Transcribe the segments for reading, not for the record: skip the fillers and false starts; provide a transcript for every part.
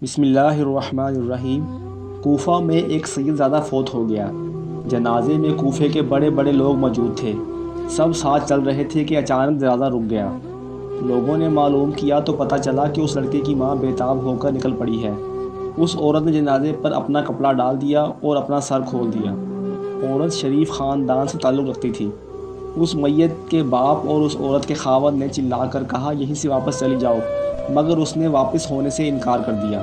بسم اللہ الرحمن الرحیم۔ کوفہ میں ایک سید زادہ فوت ہو گیا۔ جنازے میں کوفے کے بڑے بڑے لوگ موجود تھے۔ سب ساتھ چل رہے تھے کہ اچانک جنازہ رک گیا۔ لوگوں نے معلوم کیا تو پتہ چلا کہ اس لڑکے کی ماں بے تاب ہو کر نکل پڑی ہے۔ اس عورت نے جنازے پر اپنا کپڑا ڈال دیا اور اپنا سر کھول دیا۔ عورت شریف خاندان سے تعلق رکھتی تھی۔ اس میت کے باپ اور اس عورت کے خاوند نے چلا کر کہا یہیں سے واپس چلی جاؤ، مگر اس نے واپس ہونے سے انکار کر دیا۔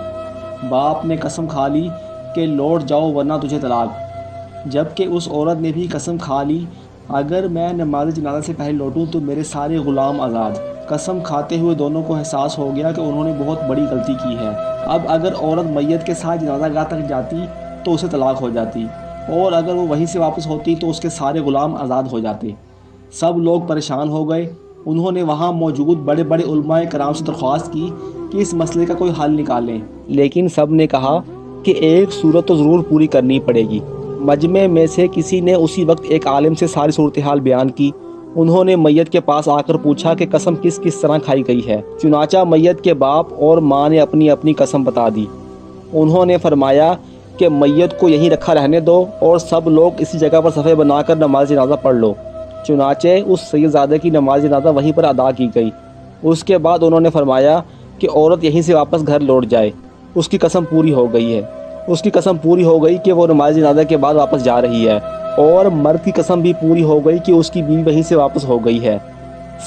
باپ نے قسم کھا لی کہ لوٹ جاؤ ورنہ تجھے طلاق، جبکہ اس عورت نے بھی قسم کھا لی اگر میں نماز جنازہ سے پہلے لوٹوں تو میرے سارے غلام آزاد۔ قسم کھاتے ہوئے دونوں کو احساس ہو گیا کہ انہوں نے بہت بڑی غلطی کی ہے۔ اب اگر عورت میت کے ساتھ جنازہ گاہ تک جاتی تو اسے طلاق ہو جاتی، اور اگر وہ وہیں سے واپس ہوتی تو اس کے سارے غلام آزاد ہو جاتے۔ سب لوگ پریشان ہو گئے۔ انہوں نے وہاں موجود بڑے بڑے علماء کرام سے درخواست کی کہ اس مسئلے کا کوئی حل نکالیں، لیکن سب نے کہا کہ ایک صورت تو ضرور پوری کرنی پڑے گی۔ مجمع میں سے کسی نے اسی وقت ایک عالم سے ساری صورتحال بیان کی۔ انہوں نے میت کے پاس آ کر پوچھا کہ قسم کس کس طرح کھائی گئی ہے۔ چنانچہ میت کے باپ اور ماں نے اپنی اپنی قسم بتا دی۔ انہوں نے فرمایا کہ میت کو یہیں رکھا رہنے دو اور سب لوگ اسی جگہ پر صفے بنا کر نماز جنازہ پڑھ لو۔ چنانچہ اس سید زادہ کی نماز جنازہ وہیں پر ادا کی گئی۔ اس کے بعد انہوں نے فرمایا کہ عورت یہیں سے واپس گھر لوٹ جائے، اس کی قسم پوری ہو گئی ہے۔ اس کی قسم پوری ہو گئی کہ وہ نماز جنازہ کے بعد واپس جا رہی ہے، اور مرد کی قسم بھی پوری ہو گئی کہ اس کی بیوی وہیں سے واپس ہو گئی ہے۔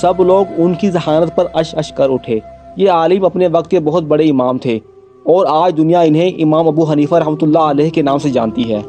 سب لوگ ان کی ذہانت پر اش اش کر اٹھے۔ یہ عالم اپنے وقت کے بہت بڑے امام تھے، اور آج دنیا انہیں امام ابو حنیفہ رحمۃ اللہ علیہ کے نام سے جانتی ہے۔